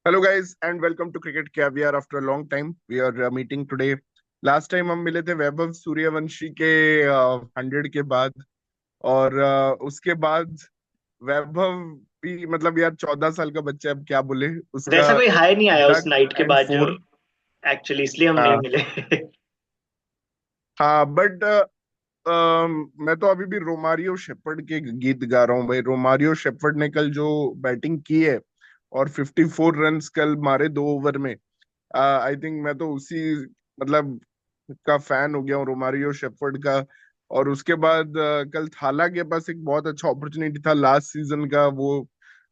Hello guys and welcome to cricket caviar after a long time we are meeting today. Last time हम मिले थे वैभव सूर्यवंशी के 100 के बाद। और उसके बाद वैभव भी मतलब यार 14 साल का बच्चा है, अब क्या बोले उसका। वैसा कोई हाई नहीं आया उस डक नाइट के एंड बाद जो फोर। एक्चुअली इसलिए हम नहीं हाँ मिले। हाँ बट मैं तो अभी भी रोमारियो शेफर्ड के गीत गा रहा हूँ भाई। रोमारियो शेफर्ड ने कल जो बैटिंग की है और 54 रन्स कल मारे 2 ओवर में। आई थिंक मैं तो उसी मतलब का फैन हो गया हूँ, रोमारियो शेफर्ड का। और उसके बाद कल थाला के पास एक बहुत अच्छा अपॉर्चुनिटी था लास्ट सीजन का वो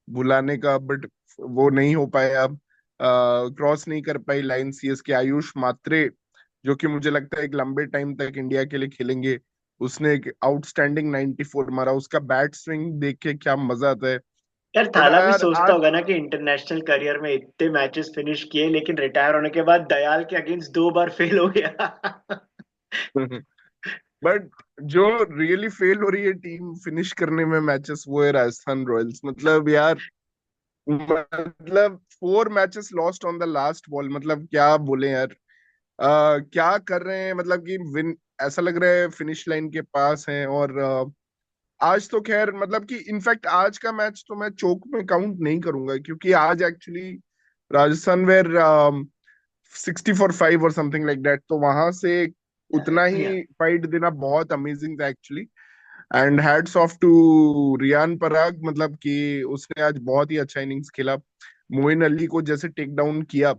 बुलाने का, बट वो नहीं हो पाया। क्रॉस नहीं कर पाई लाइन सीएस के आयुष मात्रे, जो कि मुझे लगता है एक लंबे टाइम तक इंडिया के लिए खेलेंगे। उसने एक आउटस्टैंडिंग 94 मारा, उसका बैट स्विंग देख के क्या मजा आता है। यार बट थाला भी यार सोचता आज होगा ना कि इंटरनेशनल करियर में इतने मैचेस फिनिश किए लेकिन रिटायर होने के बाद दयाल के अगेंस्ट 2 बार फेल हो गया। बट जो रियली फेल हो रही है टीम फिनिश करने में मैचेस, वो है राजस्थान रॉयल्स। मतलब यार, मतलब 4 matches lost on the last ball, मतलब क्या बोले यार। क्या कर रहे हैं, मतलब कि विन ऐसा लग रहा है फिनिश लाइन के पास हैं। और आज तो खैर मतलब कि इनफैक्ट आज का मैच तो मैं चोक में काउंट नहीं करूंगा, क्योंकि आज एक्चुअली राजस्थान वेर 60 फॉर 5 और समथिंग लाइक दैट, तो वहां से उतना या ही फाइट देना बहुत अमेजिंग था actually. And hats off to Riyan Parag, मतलब कि उसने आज बहुत ही अच्छा इनिंग्स खेला। मोइन अली को जैसे टेक डाउन किया।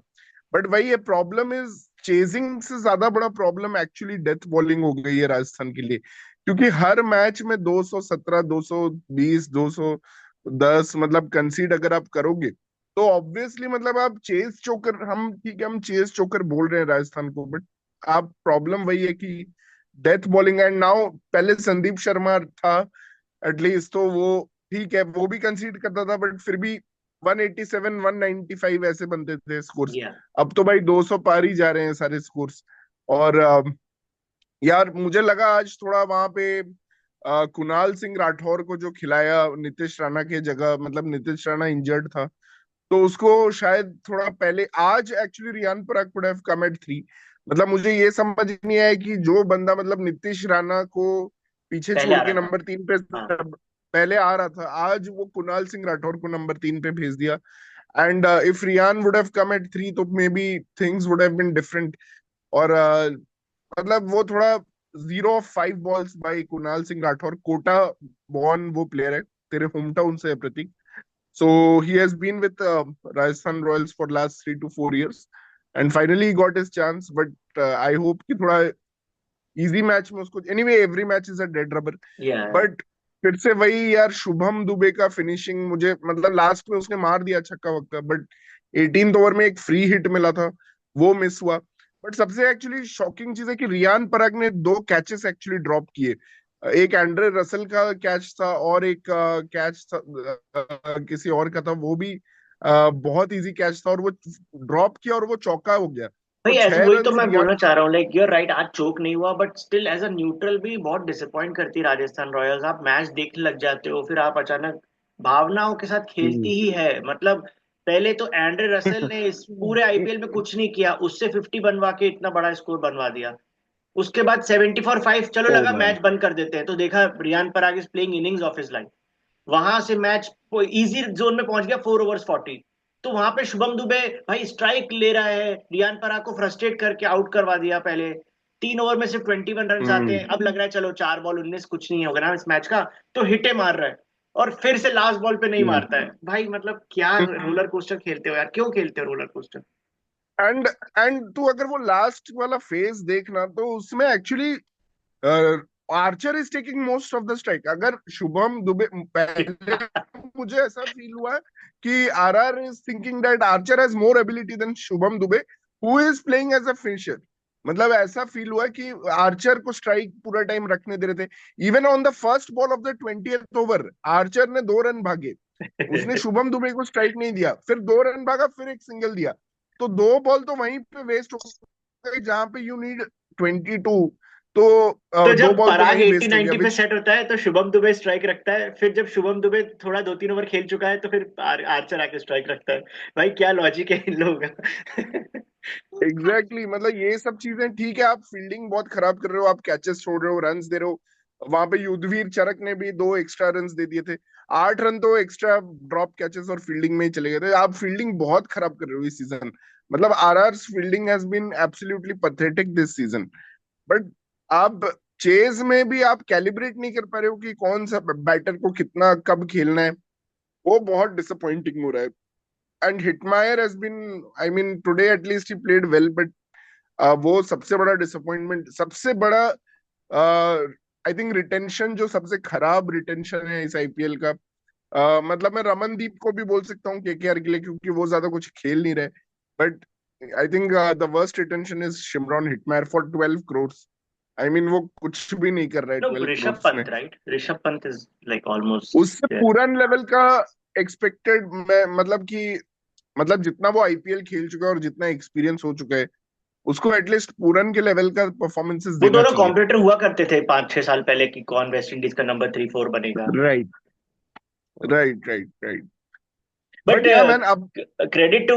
बट वही है, प्रॉब्लम इज चेजिंग से ज्यादा बड़ा प्रॉब्लम एक्चुअली डेथ बॉलिंग हो गई है राजस्थान के लिए। क्योंकि हर मैच में 217, 220, 210 मतलब कंसीड अगर आप करोगे, तो ऑब्वियसली मतलब आप चेस चोकर, हम ठीक है हम चेस चोकर बोल रहे हैं राजस्थान को, बट आप प्रॉब्लम वही है कि डेथ बॉलिंग। एंड नाउ पहले संदीप शर्मा था एटलीस्ट, तो वो ठीक है वो भी कंसीड करता था, बट फिर भी 187 195 ऐसे बनते थे स्कोर्स। या अब तो भाई 200 पार ही जा रहे हैं सारे स्कोर्स। और यार मुझे लगा आज थोड़ा वहां पे कुणाल सिंह राठौर को जो खिलाया नीतीश राणा के जगह, मतलब नीतीश राणा इंजर्ड था, तो उसको शायद थोड़ा पहले आज actually Riyan Parag could have come at 3। मतलब मुझे ये समझ नहीं आया कि जो बंदा मतलब नीतीश राणा को पीछे पहले छोड़ आ के रहा था। नंबर 3 पे हाँ। पहले आ रहा था, आज वो कुणाल सिंह राठौर को नंबर 3 पे भेज दिया। And if Riyan would have come at 3 तो may be things would have been different. और मतलब वो थोड़ा 0 off 5 balls by Kunal Singh Rathore, Kota born वो प्लेयर है, तेरे होम टाउन से है प्रतीक। So he has been with Rajasthan Royals for last 3 to 4 years, and finally he got his chance. But I hope कि थोड़ा easy मैच में उसको, anyway every match is a dead rubber. या But फिर से वही यार, शुभम दुबे का फिनिशिंग मुझे मतलब लास्ट में उसने मार दिया छक्का वक्का, बट 18th ओवर में एक फ्री हिट मिला था, वो मिस हुआ। बट सबसे एक्चुअली शॉकिंग चीज है कि रियान पराग ने 2 कैचेस एक्चुअली ड्रॉप किए। एक एंड्रे रसल का कैच था और एक कैच था किसी और का था, वो भी बहुत इजी कैच था, और वो ड्रॉप किया और वो चौका हो गया। तो भाई ऐसे छह वही रन तो मैं रियान। बोलना चाह रहा हूँ, लाइक यूर राइट, आज चोक नहीं हुआ but still as a neutral भी बहुत डिसअपॉइंट करती है राजस्थान रॉयल्स। आप मैच देखने लग जाते हो फिर आप अचानक भावनाओं के साथ हम्म। खेलती ही है। मतलब पहले तो एंड्रे रसेल ने इस पूरे आईपीएल में कुछ नहीं किया, उससे 50 बनवा के इतना बड़ा स्कोर बनवा दिया। उसके बाद 74 5, चलो ओ लगा मैन। मैच बंद कर देते हैं, तो देखा Riyan Parag is playing innings of his life. वहां से मैच इजी जोन में पहुंच गया, 4 ओवर्स 40। तो वहां पे शुभम दुबे भाई स्ट्राइक ले रहा है, रियान पराग को फ्रस्ट्रेट करके आउट करवा दिया। पहले 3 ओवर में सिर्फ 21 रन आते हैं, हम्म। अब लग रहा है चलो 4 बॉल 19 कुछ नहीं होगा ना इस मैच का, तो हिटे मार रहा है। और फिर से लास्ट बॉल पे नहीं मारता है भाई। मतलब क्या रोलर कोस्टर खेलते हो यार, क्यों खेलते हो रोलर कोस्टर। एंड एंड तू अगर वो लास्ट वाला फेज देखना, तो उसमें actually Archer is taking most of the strike. अगर शुभम दुबे पहले, मुझे ऐसा फील हुआ कि RR is thinking that Archer has more ability than Shubham Dubey, who is playing as a finisher. मतलब ऐसा फील हुआ कि आर्चर को स्ट्राइक पूरा टाइम रखने दे रहे थे। Even on the first ball of the 20th over Archer ने 2 रन भागे, उसने शुभम दुबे को स्ट्राइक नहीं दिया, फिर 2 रन भागा, फिर एक सिंगल दिया। तो 2 बॉल तो वहीं पे वेस्ट हो गई जहां पे यू नीड 22। तो तो दो जब बॉल तो पराग वहीं 80 वेस्ट हो गया 90 पे विच सेट होता है तो शुभम दुबे स्ट्राइक रखता है, फिर जब शुभम दुबे थोड़ा 2 3 ओवर खेल चुका है तो फिर आर्चर आके स्ट्राइक रखता है। भाई क्या लॉजिक है इन लोगों का। एग्जैक्टली मतलब ये सब चीजें ठीक है, आप फील्डिंग बहुत खराब कर रहे हो, आप कैचेस छोड़ रहे हो, रन्स दे रहे हो। वहां पे युद्धवीर चरक ने भी 2 एक्स्ट्रा रन्स दे दिए थे। 8 रन तो एक्स्ट्रा ड्रॉप कैचेस और फील्डिंग में ही चले गए थे। आप फील्डिंग बहुत खराब कर रहे हो इस सीजन। मतलब RR fielding has been absolutely pathetic this season. But आप चेज में भी आप कैलिब्रेट नहीं कर पा रहे हो कि कौन सा बैटर को कितना कब खेलना है। वो बहुत डिसअपॉइंटिंग हो रहा है। And Hetmyer has been, I mean today at least he played well, but वो सबसे बड़ा डिसअपॉइंटमेंट, सबसे बड़ा आई थिंक रिटेंशन, जो सबसे खराब रिटेंशन है इस आईपीएल का। मतलब मैं रमनदीप को भी बोल सकता हूँ केकेआर के लिए, क्योंकि वो ज्यादा कुछ खेल नहीं रहे। But I think the worst retention is Shimron Hetmyer for 12 crore. I mean वो कुछ भी नहीं कर रहा है नो, 12 करोड़ ऋषभ में। Pant, right? Rishabh Pant is like almost उससे देयर। पूरन लेवल का एक्सपेक्टेड, मैं मतलब कि मतलब जितना वो आईपीएल खेल चुका है और जितना एक्सपीरियंस हो चुका है, उसको एटलीस्ट पूरन के लेवल का परफॉर्मेंसेस वो देना दोनों चाहिए। कॉम्पिटिटर हुआ करते थे 5 6 साल पहले कि कौन वेस्ट इंडीज का नंबर 3 4 बनेगा। Right right right right. But but या मैन अब क्रेडिट टू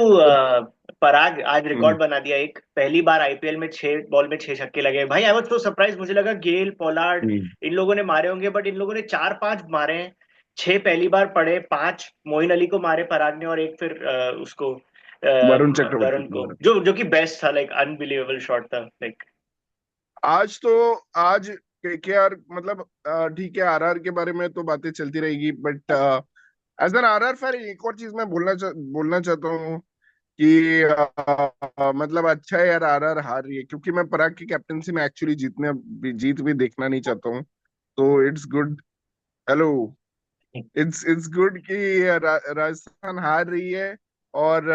पराग, आज हम्म, रिकॉर्ड बना दिया। एक पहली बार आईपीएल में 6 बॉल में 6 छक्के लगे। भाई आई वाज सो सरप्राइज, मुझे लगा गेल पोलार्ड हम्म, इन लोगों ने मारे होंगे, बट इन लोगों ने 4 5 मारे हैं। 6 पहली बार पड़े, 5 मोइन अली को मारे पराग ने, और एक फिर उसको वरुण चक्रवर्ती वरुण को को, मारा। जो कि बेस्ट था, लाइक अनबिलीवेबल शॉट था लाइक। आज तो आज केकेआर मतलब ठीक है, आरआर के बारे में तो बातें चलती रहेगी, but as an RR fan एक और चीज मैं बोलना चाहता हूँ कि मतलब अच्छा है यार आरआर हार रही है, क्योंकि मैं पराग की कैप्टनसी में एक्चुअली जीत भी देखना नहीं चाहता हूँ। तो it's good. Hello. It's good कि राजस्थान हार रही है। और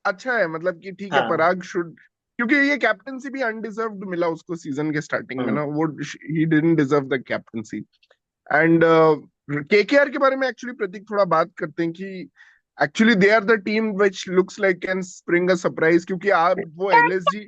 अच्छा है, मतलब कि ठीक है, हाँ। पराग शुड, क्योंकि ये कैप्टनसी भी अनडिजर्व्ड मिला उसको सीजन के स्टार्टिंग में हम्म। ना, वो he didn't deserve the captaincy. And KKR के बारे में एक्चुअली प्रतीक थोड़ा बात करते हैं कि actually they are the team which looks like can spring a surprise, क्योंकि आप वो एलएसजी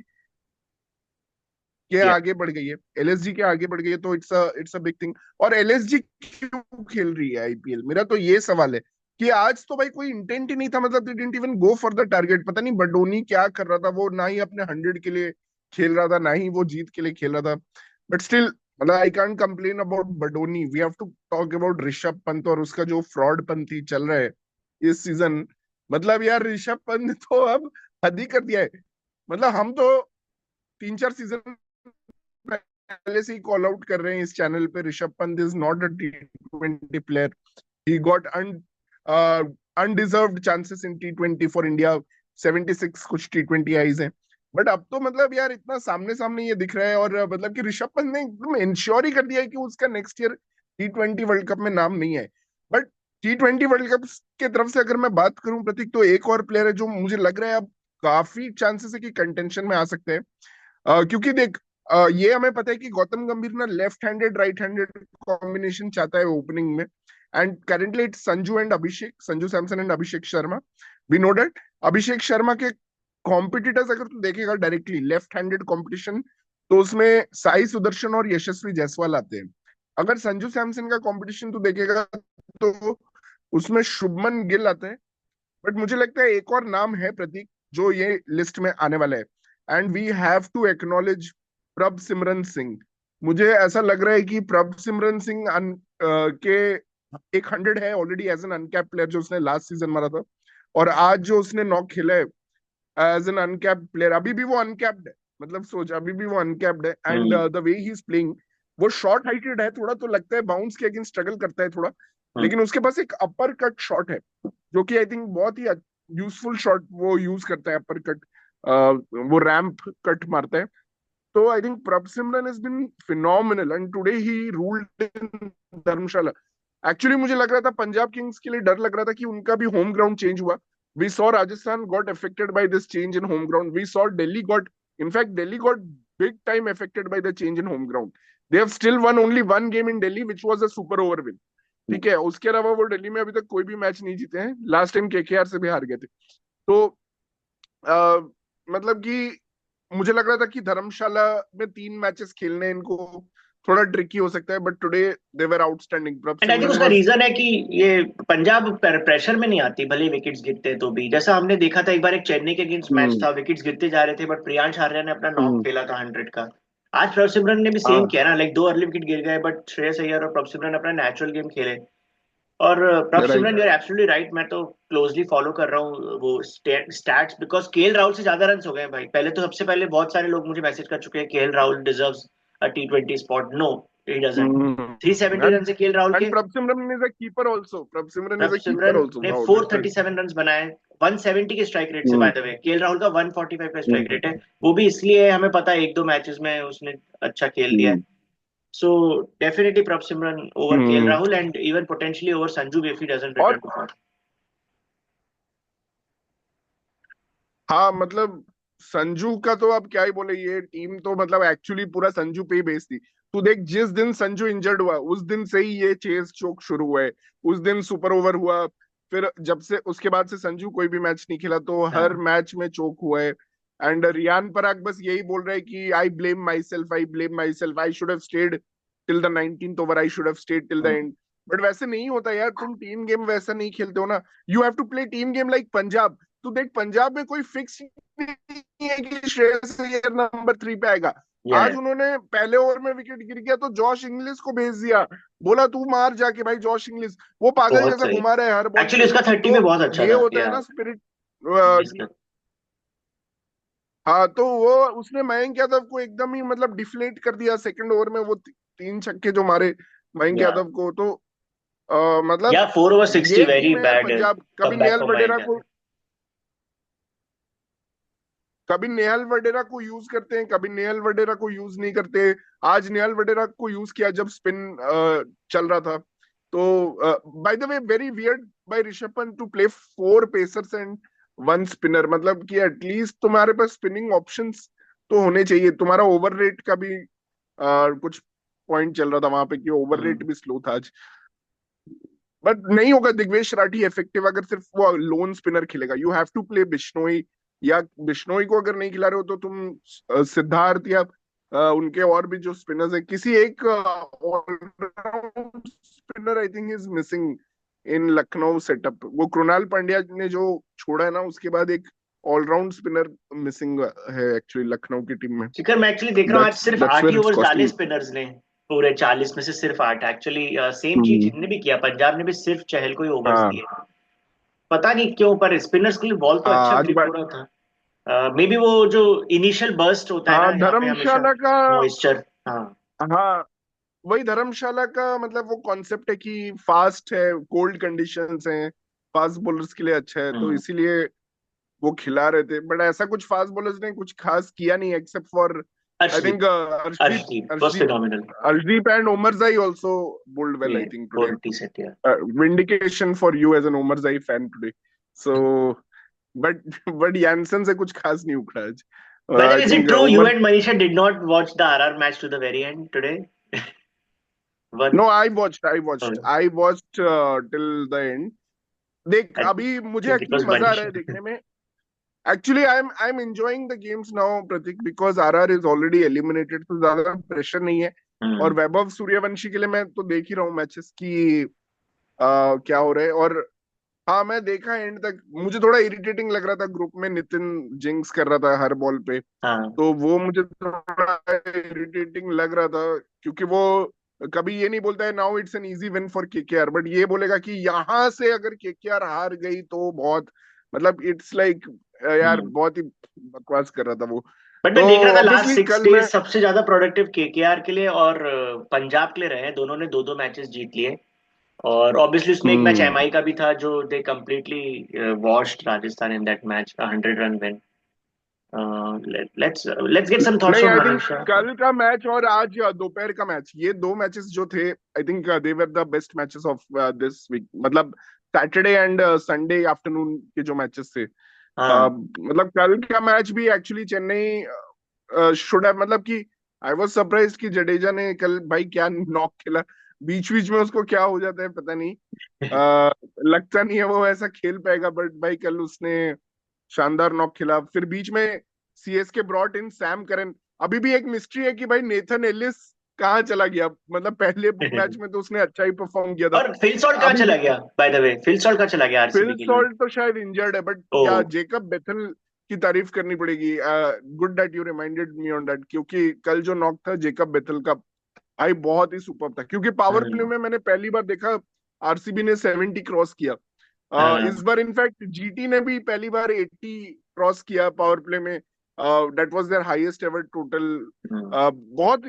के या आगे बढ़ गई है, एलएसजी के आगे बढ़ गई है, तो इट्स अ बिग थिंग। और एलएसजी क्यों खेल रही है आईपीएल, मेरा तो ये सवाल है कि आज तो भाई कोई इंटेंट ही नहीं था, मतलब they didn't even go for the target. पता नहीं बडोनी क्या कर रहा था, वो ना ही अपने 100 के लिए खेल रहा था, ना ही वो जीत के लिए खेल रहा था। बट स्टिल मतलब I can't complain about Badoni, we have to talk about Rishabh Pant और उसका जो फ्रॉड पंथी चल रहा है इस सीजन। मतलब यार ऋषभ पंत तो अब हद ही कर दिया है। मतलब हम तो 3 4 सीजन पहले से ही कॉल आउट कर रहे हैं इस चैनल पे, Rishabh Pant is not a T20 player. He got undeserved chances in T20 for India. 76 कुछ T20 आईज हैं। बट अब तो मतलब यार इतना सामने सामने ये दिख रहा है, और मतलब कि ऋषभ पंत ने एकदम इंश्योर ही कर दिया है कि उसका next year T20 world cup में नाम नहीं है। बट T20 वर्ल्ड कप के तरफ से अगर मैं बात करूं प्रतीक, तो एक और प्लेयर है जो मुझे लग रहा है अब काफी चांसेस है कि कंटेंशन में आ सकते हैं। क्योंकि देख ये हमें पता है कि गौतम गंभीर ना left handed right handed combination चाहता है ओपनिंग में। And currently it's Sanju and Abhishek, Sanju Samson and Abhishek Sharma. We know that Abhishek Sharma के कॉम्पिटिटर्स अगर तू देखेगा डायरेक्टली लेफ्ट हैंडेड कॉम्पिटिशन, तो उसमें साई सुदर्शन और यशस्वी जायसवाल आते हैं। अगर संजू सैमसन का कॉम्पिटिशन तू देखेगा, तो उसमें शुभमन गिल आते हैं। बट मुझे लगता है एक और नाम है प्रतीक जो ये लिस्ट में आने वाला है, and we have to acknowledge Prabh Simran Singh. मुझे ऐसा लग रहा है कि प्रभ सिमरन सिंह के एक 100 है already as an uncapped player, जो उसने लास्ट सीजन मारा था। और आज जो उसने नॉक खेला है एज एन अनकैप्ड प्लेयर, अभी भी वो अनकैप्ड है। मतलब सोच, अभी भी वो अनकैप्ड है, and hmm. The way he is playing, वो शॉर्ट हाइटेड है थोड़ा, तो लगता है बाउंस के अगेंस्ट स्ट्रगल करता है थोड़ा। हम्म। लेकिन उसके पास एक अपर कट शॉट है, जो कि आई थिंक बहुत ही यूजफुल शॉट वो यूज करता है, अपर कट। वो रैंप कट मारता है। तो आई थिंक प्रभ सिमरन has been phenomenal and today he ruled in Dharamshala. Actually मुझे लग रहा था पंजाब किंग्स के लिए डर लग रहा था कि उनका भी होम ग्राउंड चेंज हुआ। We saw Rajasthan got affected by this change in home ground, we saw Delhi got, in fact Delhi got big time affected by the change in home ground. They have still won only one game in Delhi which was a super over win. ठीक है, उसके अलावा वो दिल्ली में अभी तक कोई भी मैच नहीं जीते हैं, लास्ट टाइम केकेआर से भी हार गए थे। तो मतलब कि मुझे लग रहा था कि धर्मशाला में 3 मैचेस खेलने इनको थोड़ा ट्रिकी हो सकता है, but today they were outstanding. प्रभ एंड आई थिंक सिमरन उसका वाज। रीजन है कि ये पंजाब प्रेशर में नहीं आती, भले विकेट्स गिरते तो भी। जैसा हमने देखा था एक बार, एक चेन्नई के अगेंस्ट मैच हम्म। था, विकेट्स गिरते जा रहे थे बट प्रियांश आर्या ने अपना नॉक हम्म। खेला था 100 का। आज प्रभ सिमरन ने भी सेम हाँ। किया ना, लाइक 2 अर्ली विकेट गिर गए बट श्रेयस अय्यर और प्रभ सिमरन अपना नेचुरल गेम खेले। और Prabh right. Simran, you are absolutely right, मैं तो क्लोजली फॉलो कर रहा हूँ वो स्टैट्स, बिकॉज केएल राहुल से ज्यादा रन हो गए हैं भाई। पहले तो सबसे पहले बहुत सारे लोग मुझे मैसेज कर चुके हैं केएल राहुल डिजर्व्स अ टी20 spot. No, he doesn't. Hmm. 370 run से केएल राहुल एंड के। Prabh Simran is a keeper also, Prabh Simran Prabh is a keeper Simran also ने नाउ दैट्स 437 रन बनाए, 170 के स्ट्राइक रेट से। By hmm. The way KL Rahul का 145 का स्ट्राइक रेट है। हम्म। वो भी इसलिए हमें पता है, 1-2 मैचेस में उसने अच्छा खेल दिया है। हम्म। So definitely Prabhsimran over KL hmm. Rahul, and even potentially over Sanju if he doesn't और return to form. हाँ मतलब संजू का तो अब क्या ही बोले, ये टीम तो मतलब एक्चुअली पूरा संजू पे ही बेस्ड थी। तू देख, जिस दिन संजू इंजर्ड हुआ उस दिन से ही ये चेस चोक शुरू हुआ है। उस दिन सुपर ओवर हुआ, फिर जब से उसके बाद से संजू कोई भी मैच नहीं खेला तो हर हाँ, मैच में चोक हुआ है। एंड रियान पराग बस यही बोल रहा है कि I blame my self, I blame my self, I should have stayed till the 19th over, I should have stayed till the हाँ, एंड। बट वैसे नहीं होता यार, तुम टीम गेम वैसा नहीं खेलते हो ना। You have to play team game like Punjab. तू देख, पंजाब में कोई फिक्स नहीं है कि श्रेयस अय्यर नंबर 3 पे आएगा। या आज उन्होंने पहले ओवर में विकेट गिर गया तो जॉश इंग्लिश को भेज दिया, बोला तू मार जाके भाई जॉश इंग्लिश। वो पागल बहुत जैसा सही। घुमा रहा है हर बॉल एक्चुअली पे। उसका 30 तो में बहुत अच्छा ये था होता है या ना स्पिरिट इंग्लिश कि का। हाँ, तो वो उसने मयंक यादव को एकदम ही मतलब डिफ्लेट कर दिया सेकंड ओवर में। वो 3 छक्के जो मारे मयंक या यादव को, तो मतलब 4/60 ये वेरी टीम है bad Punjab. Come back for Mayank Yadav. कभी नेहल वडेरा को यूज करते हैं, कभी नेहल वडेरा को यूज नहीं करते। आज नेहल वडेरा को यूज किया जब स्पिन चल रहा था। तो by the way very weird by Rishabh Pant to play 4 pacers and 1 spinner. मतलब कि एटलीस्ट तुम्हारे पास स्पिनिंग ऑप्शंस तो होने चाहिए। तुम्हारा ओवर रेट का भी कुछ पॉइंट चल रहा था वहां पे कि ओवर रेट हम्म। भी स्लो था आज। बट नहीं होगा दिग्वेश राठी इफेक्टिव अगर सिर्फ वो लोन स्पिनर खेलेगा। You have to play Bishnoi, या बिश्नोई को अगर नहीं खिला रहे हो तो तुम सिद्धार्थ या उनके और भी जो स्पिनर्स है, किसी एक all round spinner I think is missing in Lucknow setup. वो कृणाल पांड्या ने जो छोड़ा है ना, उसके बाद एक ऑलराउंड स्पिनर मिसिंग है एक्चुअली लखनऊ की टीम में। शिखर, मैं एक्चुअली देख रहा हूँ आज दैट्स सिर्फ दैट्स 8 ही वेयर इट्स ओवर्स डाले कॉस्टिंग। स्पिनर्स ने, पूरे 40 में से सिर्फ 8 एक्चुअली। सेम चीज इनने भी किया, पंजाब ने भी सिर्फ चहल को ही ओवर्स हाँ। दिए। पता नहीं क्यों, पर स्पिनर्स के लिए बॉल तो अच्छा आज ग्रिप हो रहा था। मे बी वो जो इनिशियल बर्स्ट होता है ना हाँ यहाँ पे हमेशा, धर्मशाला का। मॉइस्चर। हाँ। हाँ, वही धर्मशाला का मतलब वो कॉन्सेप्ट है कि फास्ट है, कोल्ड कंडीशंस हैं, फास्ट बॉलर्स के लिए अच्छा है, तो हम्म। इसीलिए वो खिला रहे थे। बट ऐसा कुछ फास्ट बॉलर्स ने कुछ खास किया नहीं except for I Arshdeep, think Arshdeep. Arshdeep was Arshdeep phenomenal. Arshdeep and Omarzai also bowled well I ये think today. 40 सेट यार। Vindication for you as an Omarzai fan today. So but but Jansen से कुछ खास नहीं उखड़ा आज। By the I way, is it think true you Omar. and Manisha did not watch the RR match to the very end today? No, One. Oh, I watched till the end. देख, I अभी मुझे think it actually was मजा आ रहा है Manisha. देखने में। Actually I am enjoying the games now Prateek, because RR is already eliminated, तो ज्यादा प्रेशर नहीं है। और हम्म। वैभव सूर्यवंशी के लिए मैं तो देख ही रहा हूँ मैचेस की क्या हो रहा है। और हाँ, मैं देखा एंड तक। मुझे थोड़ा इरिटेटिंग लग रहा था ग्रुप में नितिन जिंक्स कर रहा था हर बॉल पे। हाँ। तो वो मुझे थोड़ा इरिटेटिंग लग रहा था, क्योंकि वो कभी ये नहीं बोलता है now it's an easy win for KKR, but ये बोलेगा कि यहाँ से अगर केकेआर हार गई तो बहुत मतलब इट्स लाइक यार हम्म। बहुत ही बकवास कर रहा था वो। बट तो मैं देख रहा था लास्ट ऑब्वियसली 6 डेज कल सबसे ज्यादा प्रोडक्टिव केकेआर के लिए और पंजाब के लिए रहे हैं। दोनों ने 2-2 मैचेस जीत लिए। और ऑब्वियसली उसमें एक मैच मैं एमआई का भी था जो they completely washed Rajasthan in that match, 100 run win. Let's get some thoughts नहीं, फ्रॉम आई थिंक मनीषा। कल का मैच और आज दोपहर का मैच, ये 2 मैचेस जो थे I think they were the best matches of this week. मतलब सैटरडे एंड संडे आफ्टरनून के जो मैचेस थे, हाँ। मतलब कल का मैच भी एक्चुअली चेन्नई शुड हैव, मतलब कि आई वाज सरप्राइज्ड कि जडेजा ने कल भाई क्या नॉक खेला। बीच बीच में उसको क्या हो जाता है पता नहीं। लगता नहीं है वो ऐसा खेल पाएगा, बट भाई कल उसने शानदार नॉक खेला। फिर बीच में CSK brought in Sam Curran. अभी भी एक मिस्ट्री है कि भाई नेथन एलिस कहाँ चला गया। मतलब पहले मैच में तो उसने अच्छा ही परफॉर्म किया था। और फिल सॉल्ट कहाँ अभी चला गया, bye the way, Phil Salt कहाँ चला गया फिल आरसीबी के लिए? सॉल्ट तो शायद इंजर्ड है, बट ओ। या जेकब बेथल की तारीफ करनी पड़ेगी। Good that you reminded me on that, क्योंकि कल जो नॉक था जेकब बेथल का, भाई बहुत ही सुपर था। क्योंकि पावर प्ले हम्म। में मैंने पहली बार देखा आरसीबी ने 70 क्रॉस किया। इस हाँ। बार इनफैक्ट जीटी ने भी पहली बार 80 क्रॉस किया पावर प्ले में। That was their highest ever total. Hmm. बहुत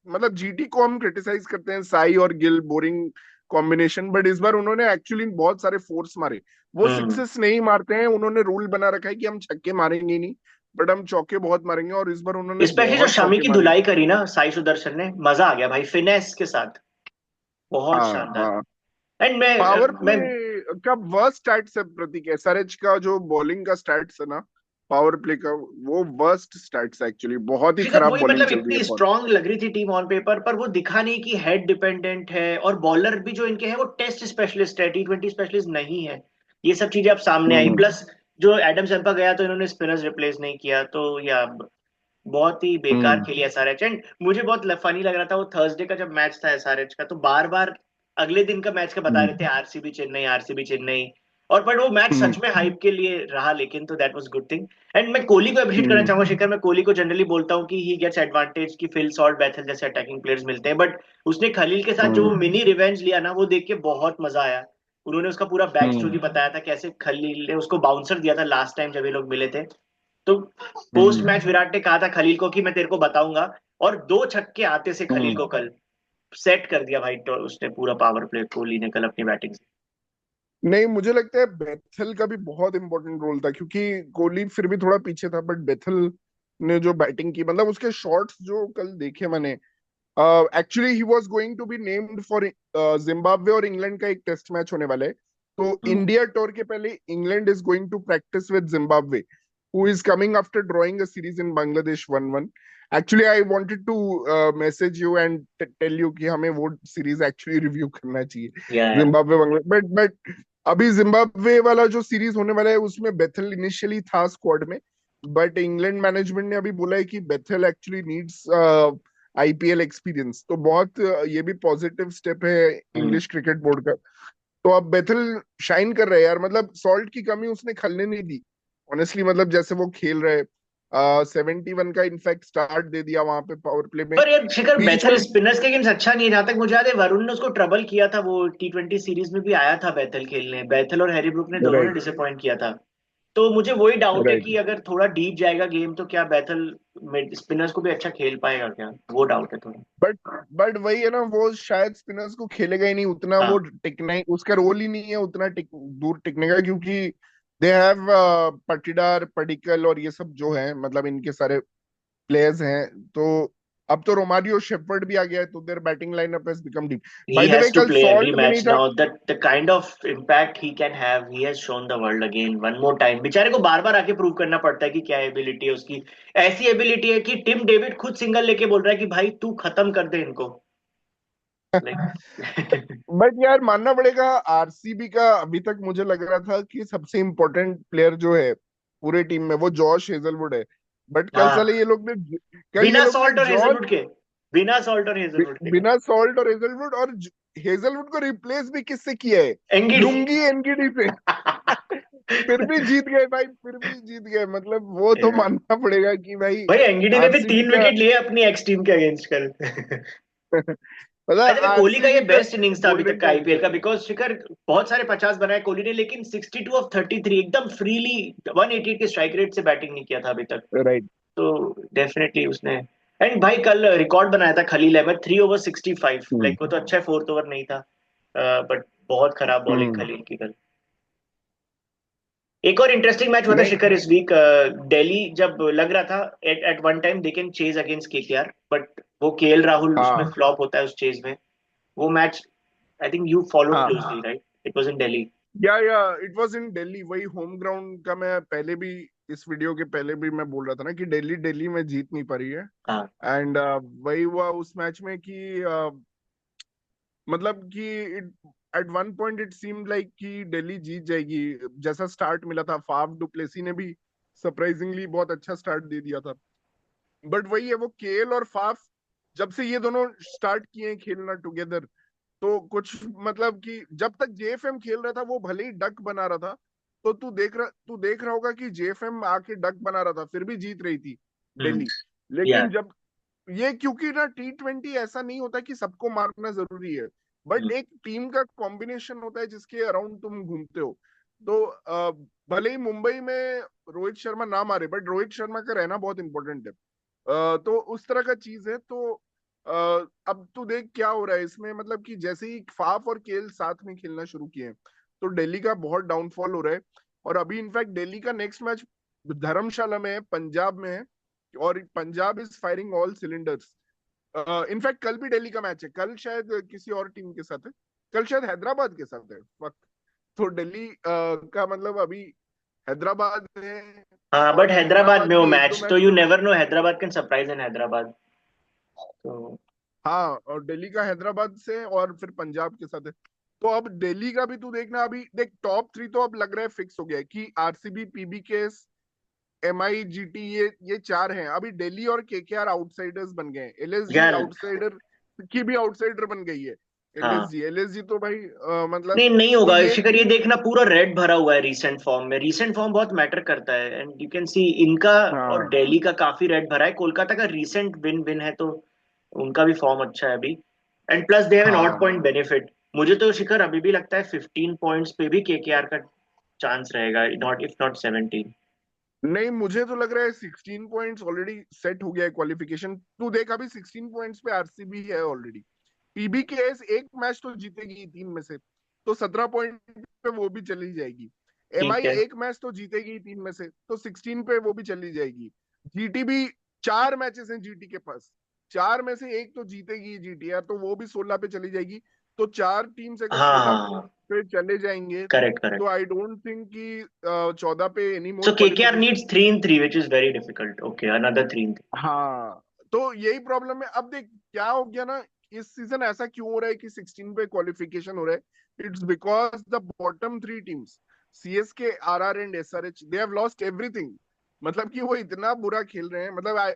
मतलब जीटी को हम क्रिटिसाइज करते हैं साई और गिल बोरिंग कॉम्बिनेशन, बट इस बार उन्होंने एक्चुअली बहुत सारे फोर्स मारे। वो हम्म। सिक्सेस नहीं मारते हैं, उन्होंने रूल बना रखा है कि हम छक्के मारेंगे ही नहीं, बट हम चौके बहुत मारेंगे, और इस बार उन्होंने स्पेशली जो बहुत शमी चौके की मारे। धुलाई करी ना साई सुदर्शन ने, मजा आ गया भाई, फिनेस के साथ, बहुत हाँ शानदार। हाँ। एंड मैं पावर मैं प्ले का वर्स्ट स्टैट्स है प्रतीक, एसआरएच का जो बॉलिंग का स्टैट्स है ना, पावर प्ले का, वो वर्स्ट स्टैट्स है एक्चुअली। बहुत ही शिखर खराब वही, बॉलिंग मतलब चल रही है इतनी बहुत। स्ट्रांग लग रही थी टीम ऑन पेपर, पर वो दिखा नहीं कि हेड डिपेंडेंट है, और बॉलर भी जो इनके हैं वो टेस्ट स्पेशलिस्ट है, T20 स्पेशलिस्ट नहीं है। ये सब चीजें अब सामने आई, हम्म प्लस जो एडम चंपा गया तो इन्होंने स्पिनर्स रिप्लेस नहीं किया, तो या बहुत ही बेकार हम्म खेली एसआरएच। एंड मुझे बहुत फनी लग रहा था वो थर्सडे का जब मैच था एसआरएच का, तो बार बार अगले दिन का मैच का बता रहे थे, हम्म आरसीबी चेन्नई, आरसीबी चेन्नई। और पर वो मैच हम्म सच में हाइप के लिए रहा, लेकिन तो that was good thing. And मैं कोहली को अप्रिशिएट करना हम्म चाहूंगा शिखर, मैं कोहली को जनरली बोलता हूँ कि ही गेट्स एडवांटेज, कि फिल सॉल्ट, बैथल जैसे अटैकिंग प्लेयर्स मिलते हैं, बट उसने खलील के साथ जो हम्म मिनी रिवेंज लिया ना, वो देख के बहुत मजा आया। उन्होंने उसका पूरा बैक हम्म स्टोरी बताया था, कैसे खलील ने उसको बाउंसर दिया था लास्ट टाइम जब ये लोग मिले थे। तो पोस्ट हम्म मैच विराट ने कहा था खलील को कि मैं तेरे को बताऊंगा, और दो छक्के आते से खलील हम्म। को कल सेट कर दिया भाई, तो उसने पूरा पावर प्ले कोहली ने कल अपनी बैटिंग से। नहीं, मुझे लगता है बेथल का भी बहुत इंपॉर्टेंट रोल था, क्योंकि कोहली फिर भी थोड़ा पीछे था, बट बेथल ने जो बैटिंग की, मतलब उसके शॉट्स जो कल देखे मैंने। Actually he was going to be named for Zimbabwe और इंग्लैंड का एक टेस्ट मैच होने वाला है। तो हम्म। इंडिया टूर के पहले England is going to practice with Zimbabwe, who is coming after drawing a series in Bangladesh 1-1। Actually I wanted to message you and tell you कि हमें वो सीरीज एक्चुअली रिव्यू करना चाहिए, या जिम्बाब्वे बांग्लादेश। बट अभी Zimbabwe वाला जो सीरीज होने वाला है उसमें बेथल इनिशियली था स्क्वाड में, बट इंग्लैंड मैनेजमेंट ने अभी बोला है कि Bethell actually needs IPL experience. तो बहुत ये भी पॉजिटिव स्टेप है इंग्लिश क्रिकेट बोर्ड का। तो अब बेथल शाइन कर रहे हैं यार, मतलब सॉल्ट की कमी उसने खलने नहीं दी ऑनेस्टली। मतलब जैसे वो खेल रहे, 71 का इनफैक्ट स्टार्ट दे दिया वहां पे पावर प्ले में पर यार शिखर, बीच में। बैथल स्पिनर्स के गेम्स अच्छा नहीं है, जहां तक मुझे याद है वरुण ने उसको ट्रबल किया था, वो T20 सीरीज में भी आया था बैथल खेलने, बैथल और हैरी ब्रूक ने दोनों ने राइट डिसअपॉइंट किया था। तो मुझे वही डाउट है राइट। कि अगर थोड़ा डीप जाएगा गेम तो क्या बैथल स्पिनर्स को भी अच्छा खेल पाएगा क्या, वो डाउट है थोड़ा। बट बट वही है ना, वो शायद स्पिनर्स को खेलेगा ही नहीं उतना, वो हाँ। टिकना ही उसका रोल ही नहीं है उतना दूर टिकने का, क्योंकि दे हैव पटीदार पडिक्कल और ये सब जो है, मतलब इनके सारे प्लेयर्स हैं। तो अब तो रोमारियो शेफर्ड भी आ गया है, तो there batting lineup has become deep. He bye the way has to कल play every सॉल्ट में नहीं match था। now. That the kind of impact he can have, he has shown the world again one more time. बेचारे को बार बार आके prove करना पड़ता है कि क्या एबिलिटी है उसकी। ऐसी एबिलिटी है कि टिम डेविड खुद सिंगल लेके बोल रहा है कि भाई तू खत्म कर दे इनको, लाइक। बट यार मानना पड़ेगा, आरसीबी का अभी तक मुझे लग रहा था कि सबसे इम्पोर्टेंट प्लेयर जो है पूरे टीम में वो जॉश हेजलवुड है। बट कल साले हाँ, कल ये बिना लोग ने सॉल्ट और जॉश, हेजलवुड के, बिना सॉल्ट और हेजलवुड के बिना सॉल्ट और हेजलवुड, और हेजलवुड को रिप्लेस भी किससे किया है? एंगिडी। लुंगी एनगीडी से। फिर भी जीत गए भाई, फिर भी जीत गए, मतलब वो तो मानना पड़ेगा कि भाई भाई एंगिडी ने भी आरसीबी 3 विकेट लिए अपनी एक्स टीम के अगेंस्ट कल। का बाय मतलब द वे कोहली का ये आरसीबी का बेस्ट इनिंग्स था अभी तक गोल्डन का टाइम आईपीएल चल का, रहा बिकॉज शिखर बहुत सारे 50 बनाए कोहली ने, लेकिन 62 ऑफ 33 एकदम फ्रीली 188 के स्ट्राइक रेट से बैटिंग नहीं किया था अभी तक। है। राइट। तो डेफिनेटली उसने, एंड भाई कल रिकॉर्ड बनाया था खलील अहमद, 3 ओवर 65, हम्म लाइक वो तो अच्छा है, फोर्थ ओवर नहीं था, बट बहुत खराब बॉलिंग हम्म। खलील की कल। एक और इंटरेस्टिंग मैच हुआ था नहीं। शिखर इस वीक, दिल्ली जब लग रहा था at one time they can chase against KKR, but वो केएल राहुल उसमें हाँ फ्लॉप होता है उस चेज में। वो match I think you followed हाँ। Closely, right? It was in Delhi. या इट वाज इन दिल्ली, वही होम ग्राउंड का। मैं पहले भी इस वीडियो के पहले भी मैं बोल रहा था ना कि दिल्ली दिल्ली में जीत नहीं पा रही है। हाँ। एंड वही हुआ उस मैच में कि मतलब कि at one point it seemed like कि दिल्ली जीत जाएगी। जैसा स्टार्ट मिला था, फाफ डुप्लेसी ने भी सरप्राइजिंगली बहुत अच्छा स्टार्ट दे दिया था। बट वही है, वो केएल और फाफ जब से ये दोनों स्टार्ट किए हैं खेलना टुगेदर, तो कुछ मतलब कि जब तक जेएफएम खेल रहा था वो भले ही डक बना रहा था, तो तू देख रहा होगा कि जेएफएम आके डक बना रहा था फिर भी जीत रही थी हम्म। दिल्ली। या लेकिन जब ये, क्योंकि ना T20 ऐसा नहीं होता कि सबको मारना जरूरी है, बट एक टीम का कॉम्बिनेशन होता है जिसके अराउंड तुम घूमते हो। तो भले ही मुंबई में रोहित शर्मा ना मारे, बट रोहित शर्मा का रहना बहुत इंपॉर्टेंट है। तो उस तरह का चीज है। तो अब तू देख क्या हो रहा है इसमें, मतलब कि जैसे ही फाफ और केएल साथ में खेलना शुरू किए हैं, तो दिल्ली का बहुत डाउनफॉल हो रहा है। और अभी इनफैक्ट दिल्ली का नेक्स्ट मैच धर्मशाला में है, पंजाब में है, और Punjab is firing all cylinders. In fact कल भी दिल्ली का मैच है, कल शायद किसी और टीम के साथ है, कल शायद हैदराबाद के साथ है। फक। तो दिल्ली का मतलब अभी हैदराबाद है, हाँ, और बट हैदराबाद हैदराबाद में वो भी एक दो मैच तो match. You never know, Hyderabad can surprise in Hyderabad. तो हाँ, और दिल्ली का हैदराबाद से और फिर पंजाब के साथ है। तो अब दिल्ली का भी तू देखना, अभी देख टॉप थ्री तो अब लग रहा है फिक्स हो गया है कि आरसीबी, पीबीकेएस, एमआई, जीटी, ये चार हैं। अभी दिल्ली और केकेआर आउटसाइडर्स बन गए हैं, एलएसजी यार, आउटसाइडर की भी आउटसाइडर बन गई है। हाँ, एलएसजी तो भाई मतलब, नहीं नहीं तो होगा ये शिखर, ये टीम। देखना पूरा रेड भरा हुआ है रिसेंट फॉर्म में, रिसेंट फॉर्म बहुत मैटर करता है, एंड यू कैन सी इनका और हाँ दिल्ली का काफी रेड भरा है। कोलकाता का रिसेंट विन विन है, तो उनका भी फॉर्म अच्छा है अभी। And plus they have an odd हाँ। Point benefit. मुझे तो शिखर अभी भी लगता है 15 पॉइंट्स पे भी केकेआर का चांस रहेगा, नॉट इफ नॉट 17। नहीं, मुझे तो लग रहा है 16 पॉइंट्स ऑलरेडी सेट हो गया है क्वालिफिकेशन। तू देख अभी 16 पॉइंट्स पे आरसीबी है ऑलरेडी। पीबीकेएस एक मैच तो जीतेगी तीन में से, तो 17 पॉइंट पे वो भी चली जाएगी। ठीक एमआई है। एक मैच तो जीतेगी तीन में से, तो 16 पे वो भी चली जाएगी। जीटी भी, चार मैचेस हैं जीटी के पास, चार में से एक तो जीतेगी जीटी यार, तो वो भी 16 पे चली जाएगी। तो चार टीम्स अगर हाँ 16 हाँ हाँ, पे चले जाएंगे, करेक्ट तो करेक्ट। आई डोंट थिंक कि 14 पे any so more KKR qualification. Needs 3 in 3 which is very difficult. Okay, another 3 in 3. हाँ, तो यही प्रॉब्लम है। अब देख क्या हो गया ना, इस सीजन ऐसा क्यों हो रहा है कि 16 पे क्वालिफिकेशन हो रहा है? It's because the bottom three teams, CSK, RR and SRH, they have lost everything. मतलब कि वो इतना बुरा खेल रहे हैं, मतलब I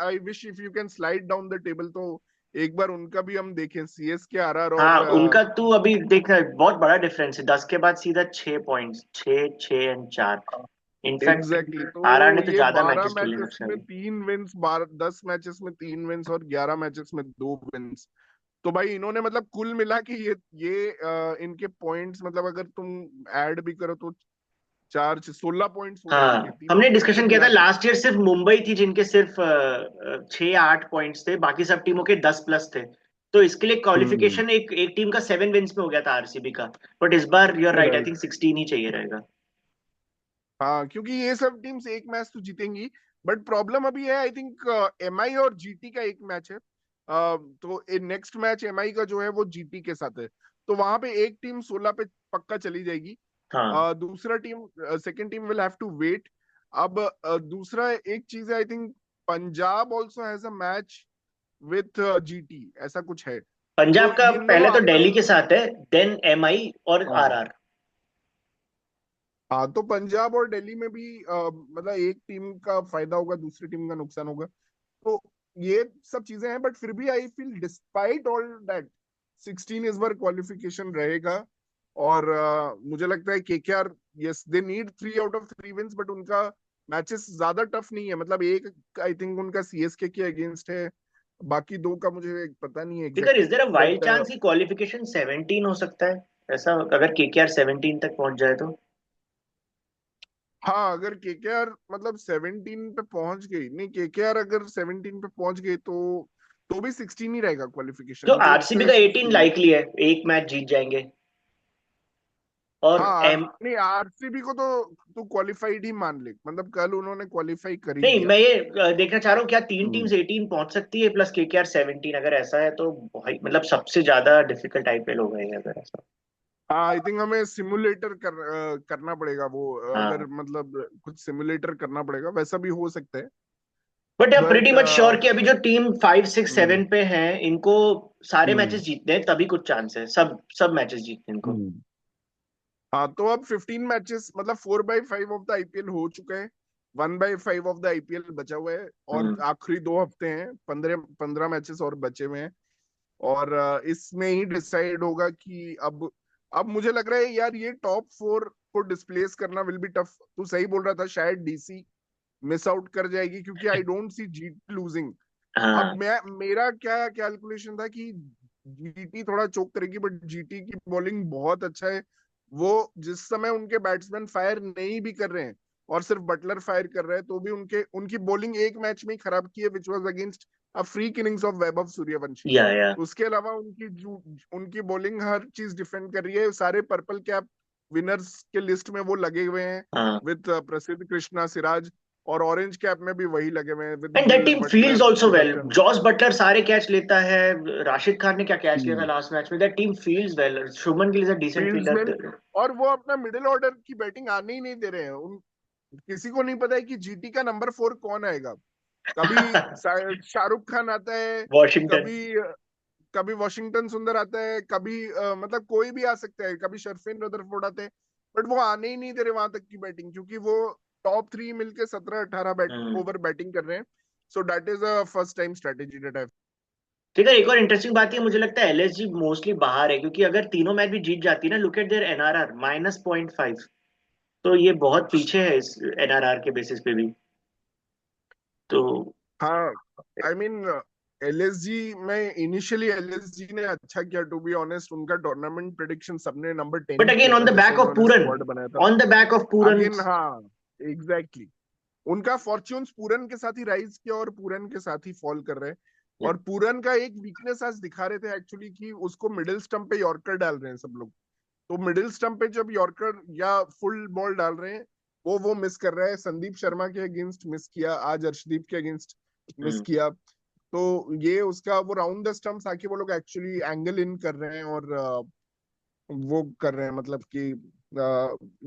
I wish if you can slide down the table, तो एक बार उनका भी हम देखें, सीएसके, आरआर हाँ, और उनका तू अभी देख, बहुत बड़ा डिफरेंस है, 10 के बाद सीधा 6 points, 6 6 and 4। In fact exactly RR तो ने तो ये ज्यादा 12 मैचेस खेले मैचेस सबसे में अभी। 3 विंस, 10 मैचेस में 3 विंस और 11 मैचेस में 2 विंस। तो भाई इन्होंने मतलब कुल मिला के ये इनके पॉइंट्स, मतलब अगर तुम ऐड भी करो तो 16 पॉइंट्स हो रहे हैं इनके, हाँ, तीनों हमने टीम के डिस्कशन किया था मिला के। लास्ट ईयर, सिर्फ मुंबई थी जिनके सिर्फ 6 8 पॉइंट्स थे, बाकी सब टीमों के 10+ थे। तो इसके लिए हम्म। क्वालिफिकेशन एक टीम का 7 विंस में हो गया था आरसीबी का। बट इस बार you are right, I right. Think 16 ही चाहिए रहेगा। हाँ, क्योंकि ये सब टीम्स एक मैच तो जीतेंगी, बट प्रॉब्लम अभी है आई थिंक एमआई और जीटी का एक मैच है। तो नेक्स्ट मैच एमआई का जो है वो जीटी के साथ है, तो वहां पे एक टीम 16 पे पक्का चली जाएगी। हाँ, दूसरा team, second team will have to wait. अब दूसरा एक चीज है, I think Punjab also has a match with GT, ऐसा कुछ है। तो पंजाब का ये इन पहले दोनों तो आपस। दिल्ली के साथ है, देन एमआई और हाँ। आरआर। हाँ, तो पंजाब और दिल्ली में भी मतलब एक टीम का फायदा होगा, दूसरी टीम का नुकसान होगा। तो ये सब चीजें हैं, बट फिर भी I feel despite all that 16 इस बार क्वालिफिकेशन रहेगा। और मुझे लगता है KKR, yes they need 3 out of 3 wins, but उनका मैचेस ज्यादा टफ नहीं है। मतलब एक आई थिंक उनका सीएसके के अगेंस्ट है, बाकी दो का मुझे पता नहीं है figure, exact. Is there a wild but chance की क्वालिफिकेशन 17 हो सकता है? ऐसा अगर केकेआर 17 तक पहुंच जाए तो। हाँ, अगर केकेआर मतलब 17 पे पहुंच गई, नहीं केकेआर अगर 17 पे पहुंच गई, तो भी 16 ही रहेगा क्वालिफिकेशन, तो मुझे लगता आरसीबी है का 18 16। लाइकली है, एक मैच जीत जाएंगे। और हाँ, एम नहीं आरसीबी को तो तू क्वालिफाइड ही मान ले, मतलब कल उन्होंने क्वालिफाई कर ही नहीं, लिया। मैं ये देखना चाह रहा हूँ, क्या तीन हम्म। टीम्स 18 पहुंच सकती है प्लस केकेआर 17? अगर ऐसा है तो भाई मतलब सबसे ज्यादा डिफिकल्ट आईपीएल होगा ये, अगर ऐसा। हाँ, आई थिंक हमें सिमुलेटर करना पड़ेगा वो, अगर हाँ, मतलब कुछ सिमुलेटर करना पड़ेगा, वैसा भी हो सकता है। But I am pretty but much sure कि अभी जो टीम 5 6 7 पे हैं, इनको सारे हम्म। मैचेस जीतने हैं, तभी कुछ चांस है, सब सब मैचेस जीतने हैं इनको। हम्म। हाँ, तो अब 15 मैचेस मतलब 4/5 ऑफ द आईपीएल हो चुका है। 1/5 ऑफ द आईपीएल बचा हुआ है और हम्म। आखिरी 2 हफ्ते हैं, 15 मैचेस और बचे हुए हैं। और इसमें ही डिसाइड होगा कि अब मुझे लग रहा है यार ये टॉप 4 को डिस्प्लेस करना विल बी टफ। तू सही बोल रहा था, शायद डीसी मिस आउट कर जाएगी क्योंकि I don't see GT losing. अब हाँ। मेरा क्या कैलकुलेशन था कि जीटी थोड़ा चोक करेगी, बट जीटी की बॉलिंग बहुत अच्छा है। वो जिस समय उनके बैट्समैन फायर नहीं भी कर रहे हैं और सिर्फ बटलर फायर कर रहे हैं, तो भी उनके उनकी बॉलिंग एक मैच में ही खराब की है, which was against a freak innings of Vaibhav Suryavanshi. Yeah. उसके अलावा उनकी बॉलिंग हर चीज डिफेंड कर रही है। सारे पर्पल कैप विनर्स के लिस्ट में वो लगे हुए हैं, हाँ। विद प्रसिद्ध कृष्णा, सिराज। और ऑरेंज कैप में भी वही लगे हुए हैं, with and that Gill, team fields Buttler, also well. Tilak. Jos Buttler सारे कैच लेता है। राशिद खान ने क्या कैच लिया था हम्म। लास्ट मैच में। That team fields well. Shubman Gill is a decent fields well. Fielder. और वो अपना मिडिल ऑर्डर की बैटिंग आने ही नहीं दे रहे हैं किसी को नहीं पता है कि जीटी का नंबर 4 कौन आएगा। कभी शाहरुख खान आता है, वॉशिंगटन। कभी कभी वॉशिंगटन सुंदर आता है, कभी मतलब कोई भी आ सकता है, कभी शर्फिन रदरफोर्ड आते हैं। बट वो आने ही नहीं दे रहे वहां तक की बैटिंग, क्योंकि वो टॉप 3 मिलके 17-18 हम्म। ओवर बैटिंग कर रहे हैं। So that is a first time strategy that I. ठीक है, एक और इंटरेस्टिंग बात है, मुझे लगता है एलएसजी मोस्टली बाहर है, क्योंकि अगर तीनों मैच भी जीत जाती है ना, लुक एट देयर एनआरआर -0.5। तो ये बहुत पीछे है इस एनआरआर के बेसिस पे भी। तो हाँ, आई मीन एलएसजी में इनिशियली एलएसजी ने अच्छा किया, टू बी ऑनेस्ट। उनका टूर्नामेंट प्रेडिक्शन सबने नंबर 10 बट ही अगेन किया ऑन था द जैसे बैक ऑफ उन्होंने पूरन। स्क्वाड बनाया था। On the back of Pooran. Again हाँ, एग्जैक्टली exactly. उनका फॉर्च्यून्स पूरन के साथ ही राइज किया और पूरन के साथ ही फॉल कर रहे हैं। और पूरन का एक वीकनेस आज दिखा रहे थे एक्चुअली, कि उसको मिडिल स्टंप पे यॉर्कर डाल रहे हैं सब लोग। तो मिडिल स्टंप पे जब यॉर्कर या फुल बॉल डाल रहे हैं, वो मिस कर रहा है। संदीप शर्मा के अगेंस्ट मिस किया, आज अर्शदीप के अगेंस्ट मिस किया। तो ये उसका वो राउंड द स्टंप्स आके वो लोग एक्चुअली एंगल इन कर रहे हैं और वो कर रहे हैं, मतलब कि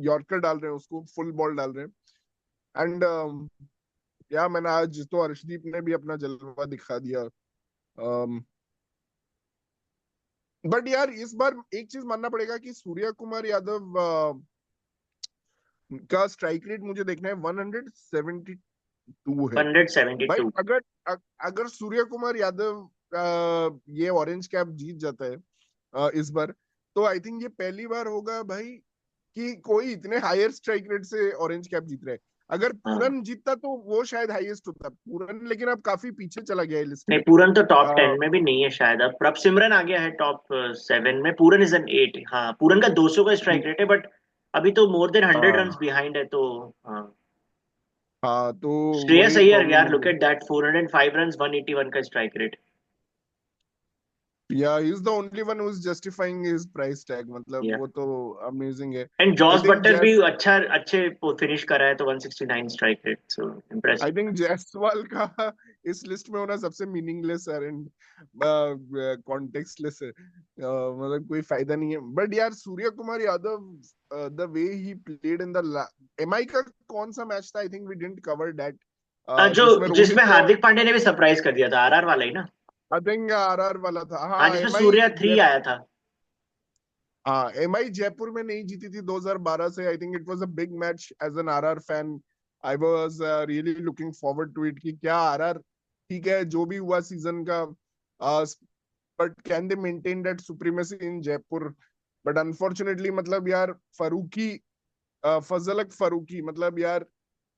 यॉर्कर डाल रहे हैं, उसको फुल बॉल डाल रहे हैं। एंड या मैंने आज तो अर्शदीप ने भी अपना जलवा दिखा दिया। बट यार इस बार एक चीज मानना पड़ेगा कि सूर्या कुमार यादव का स्ट्राइक रेट मुझे देखना है 172 है। भाई 172। अगर सूर्य कुमार यादव ये ऑरेंज कैप जीत जाता है इस बार, तो आई थिंक ये पहली बार होगा भाई कि कोई इतने हायर स्ट्राइक रेट से ऑरेंज कैप जीत रहा है। अगर हाँ। पूरन जीतता तो वो शायद हाईएस्ट होता पूरन, लेकिन अब काफी पीछे चला गया है लिस्ट नहीं, में। पूरन तो टॉप आ, 10 में भी नहीं है शायद। अब सिमरन आ गया है टॉप 7 में। पूरन इज एन 8। हाँ, पूरन का 200 का स्ट्राइक रेट है, बट अभी तो मोर देन 100 रन हाँ बिहाइंड है। तो हाँ। हाँ, तो श्रेयस वही अय्यर प्रॉब्लम यार, हो लुक गई। एट दैट 405 रन 181 का strike rate. Yeah he is the only one who is justifying his price tag, मतलब या। वो तो अमेजिंग है। And I Jos think Buttler भी अच्छा अच्छे फिनिश करा है, तो 169 strike rate, so I impressive. Think Jaiswal का इस लिस्ट में होना सबसे मीनिंगलेस है एंड कॉन्टेक्स्टलेस है। मतलब कोई फायदा नहीं है। बट यार Suryakumar Yadav, the way he played in the MI का कौन सा मैच था, I think we didn't cover that, जो जिसमें जिसमें रोहित और हार्दिक पांड्या ने भी सरप्राइज कर दिया था, आरआर वाला ही ना। आई थिंक आरआर वाला था। हाँ, हाँ जिसमें एमआई सूर्या 3 आया था। हाँ एमआई जयपुर में नहीं जीती थी 2012 से। I think it was a big match as an RR fan. I was really looking forward to it कि क्या आरआर, ठीक है जो भी हुआ सीजन का, but can they maintain that supremacy in Jaipur. But unfortunately मतलब यार फरूकी, फजलक फरूकी, मतलब यार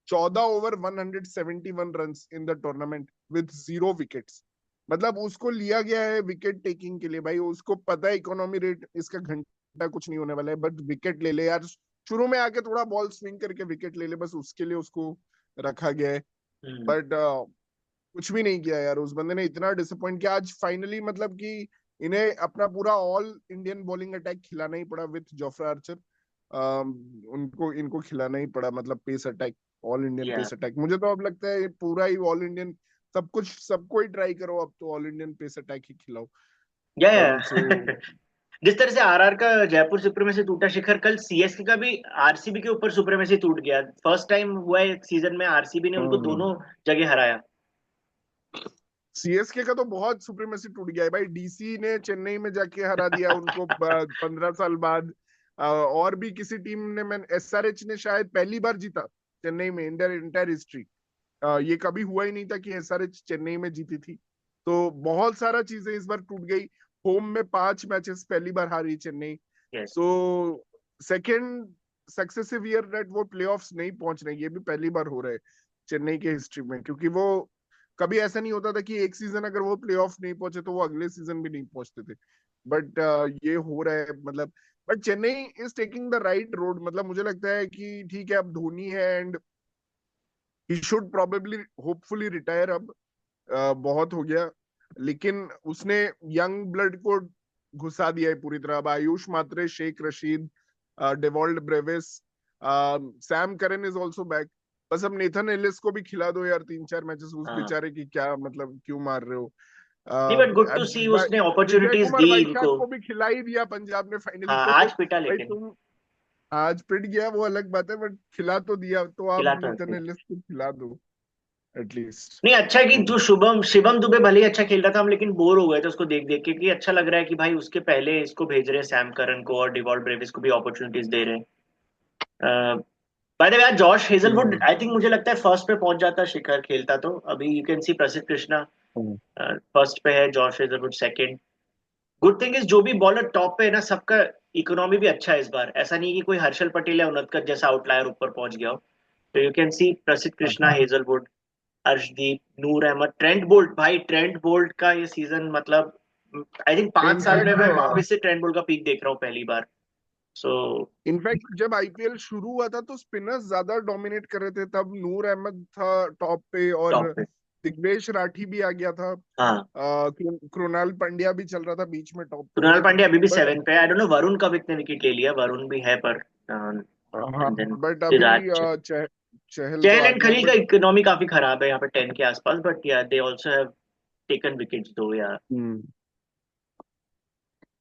14 over 171 run in the tournament with 0 wickets. मतलब उसको लिया गया है विकेट टेकिंग के लिए। भाई उसको पता है इकोनॉमी रेट इसका घंटा कुछ नहीं होने वाला है, बट विकेट ले ले यार, शुरू में आके थोड़ा बॉल स्विंग करके विकेट ले ले, बस उसके लिए उसको रखा गया है। हम्म। बट कुछ भी नहीं किया यार उस बंदे ने। इतना डिसअपॉइंट किया आज फाइनली, मतलब कि इन्हें अपना पूरा ऑल इंडियन बॉलिंग अटैक खिलाना ही पड़ा विथ जोफ्रा आर्चर। उनको इनको खिलाना ही पड़ा, मतलब पेस अटैक, ऑल इंडियन या पेस अटैक। मुझे तो अब लगता है ये पूरा ही ऑल इंडियन, सब कुछ सबको ही ट्राई करो अब तो, ऑल इंडियन पेस अटैक ही खिलाओ। या सो जिस तरह से आरआर का जयपुर सुप्रीमेसी टूटा, शिखर, कल सीएसके का भी आरसीबी के ऊपर सुप्रीमेसी टूट गया। फर्स्ट टाइम हुआ है एक सीजन में आरसीबी ने उनको दोनों जगह हराया। सीएसके का तो बहुत सुप्रीमेसी टूट गया है भाई। डीसी ने चेन्नई में जाके हरा दिया उनको 15 साल बाद। और भी किसी टीम ने, मैं एसआरएच ने शायद पहली बार जीता चेन्नई में, इंटर इंटर हिस्ट्री। ये कभी हुआ ही नहीं था कि एसआरएच चेन्नई में जीती थी। तो बहुत सारा चीजें इस बार टूट गई। होम में 5 मैचेस पहली बार हारी Chennai. Yes. So second successive year that वो प्लेऑफ्स नहीं पहुंच रहे, ये भी पहली बार हो रहा है चेन्नई के हिस्ट्री में। क्योंकि वो कभी ऐसा नहीं होता था कि एक सीजन अगर वो प्लेऑफ नहीं पहुंचे तो वो अगले सीजन भी नहीं पहुंचते थे। बट ये हो रहा है मतलब। But Chennai is taking the right road. मतलब मुझे लगता है कि ठीक है, अब धोनी है and he should probably hopefully retire अब। बहुत हो गया। लेकिन उसने यंग ब्लड को घुसा दिया है पूरी तरह। अब Ayush Mhatre, Shaikh Rasheed, Dewald Brevis, Sam Curran is also back. बस अब नेथन एलिस को भी खिला दो यार 3-4 मैचेस, उस हाँ, बेचारे की क्या मतलब, क्यों मार रहे हो। नहीं बट गुड टू सी उसने विजय अपॉर्चुनिटीज कुमार दी वाइशाख इनको। को भी खिला ही दिया पंजाब ने फाइनली। हाँ, तो आज पिटा भाई लेकिन। तुम, आज पिट गया वो अलग बात है, बट खिला तो दिया, तो आप खिला तो नेथन सकते। एलिस को खिला दो एटलीस्ट। नहीं, अच्छा है कि तो जो शिवम दुबे भले ही अच्छा खेल रहा था, हम लेकिन बोर हो गए थे उसको देख देख के, कि अच्छा लग रहा है कि भाई उसके पहले इसको भेज रहे हैं सैम करन को और डिवॉल्ट ब्रेविस को भी अपॉर्चुनिटीज दे रहे हैं। Bye the way, Josh Hazlewood hmm, I think मुझे लगता है फर्स्ट पे पहुंच जाता शिखर खेलता तो। अभी यू कैन सी प्रसिद्ध कृष्णा हम्म, फर्स्ट पे है, Josh Hazlewood second. Good thing is जो भी बॉलर टॉप पे है ना, सबका इकोनॉमी भी अच्छा है इस बार। ऐसा नहीं है कि कोई हर्षल पटेल या उनदकट जैसा आउटलायर ऊपर पहुंच गया हो। तो यू कैन सी प्रसिद्ध कृष्णा, हेजलवुड, अर्शदीप, नूर अहमद, ट्रेंट बोल्ट। भाई ट्रेंट बोल्ट का ये सीजन मतलब आई थिंक 5 साल में इनफैक्ट मैं वापस से ट्रेंट बोल्ट का पीक देख रहा हूँ पहली बार। सो इनफैक्ट जब आईपीएल शुरू हुआ था तो स्पिनर्स ज्यादा डोमिनेट कर रहे थे। तब नूर अहमद था टॉप पे, और टॉप पे। दिग्नेश राठी भी आ गया था। हाँ, कृणाल पांड्या भी चल रहा था बीच में टॉप पे। कृणाल पांड्या अभी भी बट 7 पे। आई डोंट नो वरुण कब इतने विकेट ले लिया, वरुण भी है पर हाँ, एंड देन बट अभी सिराज। चहल तो चहल आ एंड गया खलील का बट। इकोनॉमी काफी खराब है यहाँ पे 10 के आसपास, बट या they also have taken wickets दो या।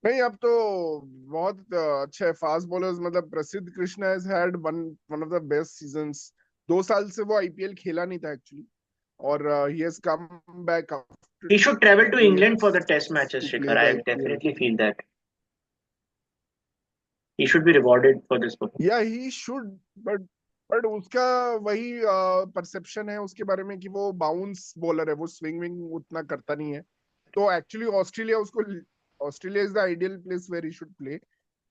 नहीं, अब तो बहुत अच्छा है फास्ट बॉलर्स। मतलब प्रसिद्ध Krishna has had one one of the best seasons. 2 साल से वो आईपीएल खेला नहीं था एक्चुअली, और he has come back after he should travel to 2 England for the test years matches to Shikhar, play the I IPL. Definitely feel that he should be rewarded for this performance. Yeah he should, but उसका वही perception है उसके बारे में कि वो bounce bowler है, वो स्विंग विंग उतना करता नहीं है। तो actually Australia is the ideal place where he should play.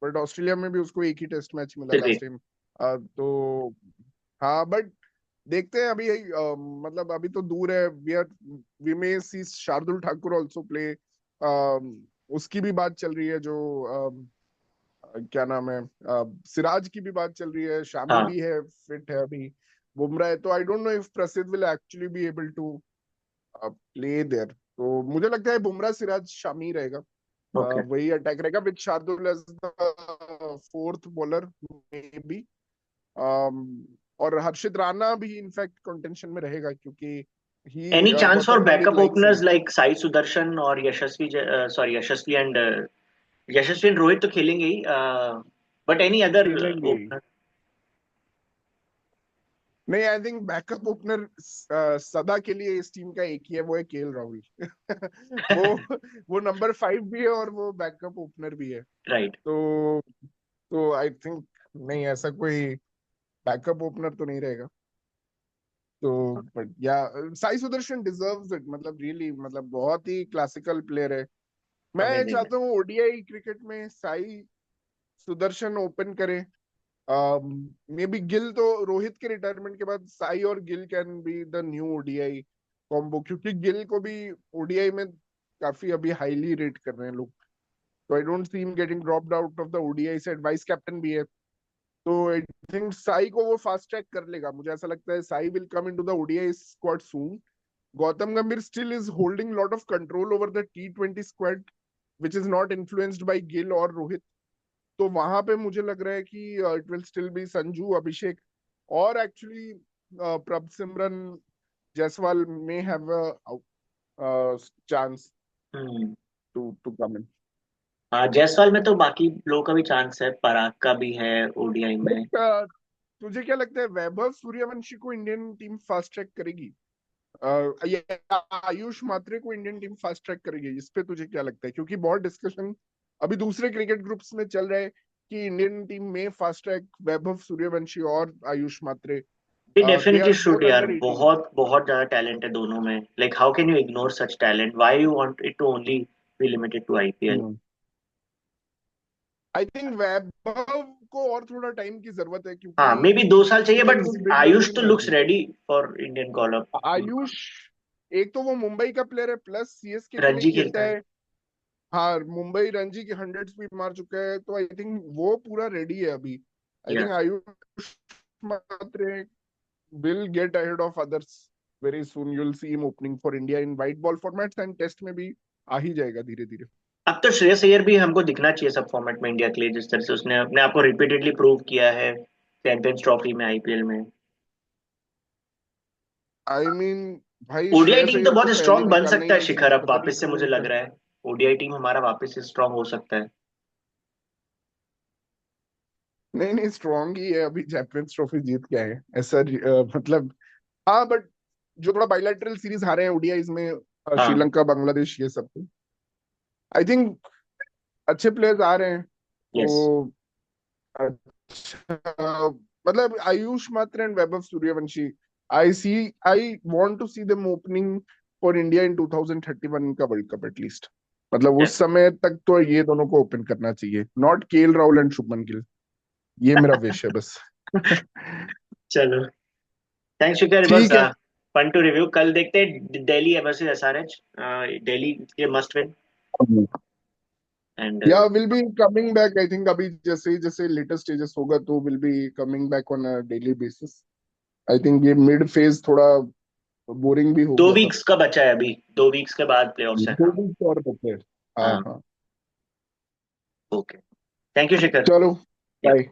But Australia में भी उसको एक ही टेस्ट मैच मिला सिर्फ लास्ट एक। टाइम। तो हाँ, बट देखते हैं अभी। मतलब अभी तो दूर है। We may see Shardul Thakur also play. उसकी भी बात चल रही है, जो क्या नाम है, सिराज की भी बात चल रही है, शामी हाँ, भी है, फिट है अभी, बुमराह है। तो I don't know if Prasidh will actually be able to play there. तो मुझे लगता है बुमराह, सिराज, शामी रहेगा। ओके। वही अटैक रहेगा with Shardul as the fourth bowler maybe. और हर्षित राणा भी इनफैक्ट कंटेंशन में रहेगा, क्योंकि he any chance for Gautam Gambhir backup likes openers him. Like Sai Sudharsan और Yashasvi, sorry Yashasvi and Yashasvi and Rohit तो खेलेंगे ही, बट एनी अदर खेलेंगे। ओपनर? नहीं, आई थिंक बैकअप ओपनर सदा के लिए इस टीम का एक ही है, वो है केएल राहुल। वो नंबर 5 भी है और वो बैकअप ओपनर भी है। राइट। तो आई थिंक नहीं, ऐसा कोई बैकअप ओपनर तो नहीं रहेगा। तो बट या साई सुदर्शन डिजर्व्स इट, मतलब रियली, मतलब बहुत ही क्लासिकल प्लेयर है। मैं अमेजिंग। चाहता हूँ ओडीआई क्रिकेट में साई सुदर्शन ओपन करे। मे बी गिल, तो रोहित के रिटायरमेंट के बाद साई और Gill can be the new ODI combo, क्योंकि गिल को भी ओडीआई में काफी अभी हाईली रेट कर रहे हैं लोग। तो I don't see him getting dropped out of the ODI set. Vice captain भी है। तो आई थिंक साई को वो फास्ट ट्रैक कर लेगा। मुझे ऐसा लगता है Sai will come into the ODI squad soon. Gautam Gambhir still is holding lot of control over the T20 squad, which is not influenced by Gill और रोहित। तो वहां पे मुझे लग रहा है कि it will still be Sanju, Abhishek, और एक्चुअली प्रभ सिमरन Jaiswal may have a chance hmm. to come in. हाँ, जायसवाल में तो बाकी लोगों का भी चांस है, पराग का भी है ओडीआई में। बट तुझे क्या लगता है, वैभव सूर्यवंशी को इंडियन टीम फास्ट ट्रैक करेगी, या आयुष मात्रे को इंडियन टीम फास्ट ट्रैक करेगी? इस पे तुझे क्या लगता है? क्योंकि बहुत डिस्कशन अभी दूसरे क्रिकेट ग्रुप्स में चल रहा है कि इंडियन टीम में फास्ट ट्रैक वैभव सूर्यवंशी और Ayush Mhatre they they definitely are should both यार, अंडर 18। बहुत बहुत ज्यादा टैलेंट है दोनों में। Like how can you ignore such talent, why you want it to only be limited to IPL. I think Vaibhav को और थोड़ा टाइम की जरूरत है, क्योंकि हाँ मे बी 2 साल चाहिए, he but to build the Ayush तो team looks rapid. Ready for Indian call up. Ayush, एक तो वो मुंबई का प्लेयर है, प्लस सीएसके के लिए रणजी खेलता खेलता है। है। हाँ, मुंबई रणजी की 100 भी मार चुका है, तो आई थिंक वो पूरा रेडी है अभी। I yeah think Ayush Mhatre will get ahead of others very soon. You'll see him opening for India in white ball formats, and test में भी आ ही जाएगा धीरे धीरे। अब तो श्रेयस अय्यर भी हमको दिखना चाहिए सब फॉर्मेट में इंडिया के लिए, जिस तरह से उसने अपने आप को रिपीटेडली प्रूव किया है चैंपियंस ट्रॉफी में, आईपीएल में। आई मीन भाई ओडीआई श्रेयस टीम तो अय्यर को बहुत पहले स्ट्रांग बन निकालना ही सकता है नहीं शिखर, चाहिए था, अब बट ही वापस से मुझे प्रूव लग दैट। रहा है ओडीआई टीम हमारा वापस से स्ट्रांग हो सकता है। नहीं नहीं, स्ट्रांग ही है, अभी चैंपियंस ट्रॉफी जीत के आए हैं। ऐसा मतलब, हाँ बट जो थोड़ा बायलैटरल सीरीज हारे हैं ओडीआईज में, हाँ। श्रीलंका बांग्लादेश ये सब, आई थिंक अच्छे प्लेयर्स आ रहे हैं यस। तो अच्छा। मतलब Ayush Mhatre and Vaibhav Suryavanshi, I want to see them opening for India in 2031 का वर्ल्ड कप एटलीस्ट। मतलब उस समय तक तो ये दोनों को ओपन करना चाहिए, not KL Rahul and Shubman Gill. ये मेरा विश है बस। चलो, थैंक्स शिखर, इट वाज ठीक है। Fun to review. कल देखते हैं दिल्ली वर्सेस एसआरएच, दिल्ली के must win. And yeah will be coming back, I think अभी जैसे जैसे लेटेस्ट स्टेजेस होगा तो will be coming back on a daily basis. I think ये मिड फेज थोड़ा बोरिंग भी हो दो गया था। वीक्स का बचा है अभी, 2 वीक्स के बाद प्लेऑफ्स है। दो दिन और बचे हैं। हाँ हाँ। हाँ। ओके, थैंक यू शिखर। चलो, बाय।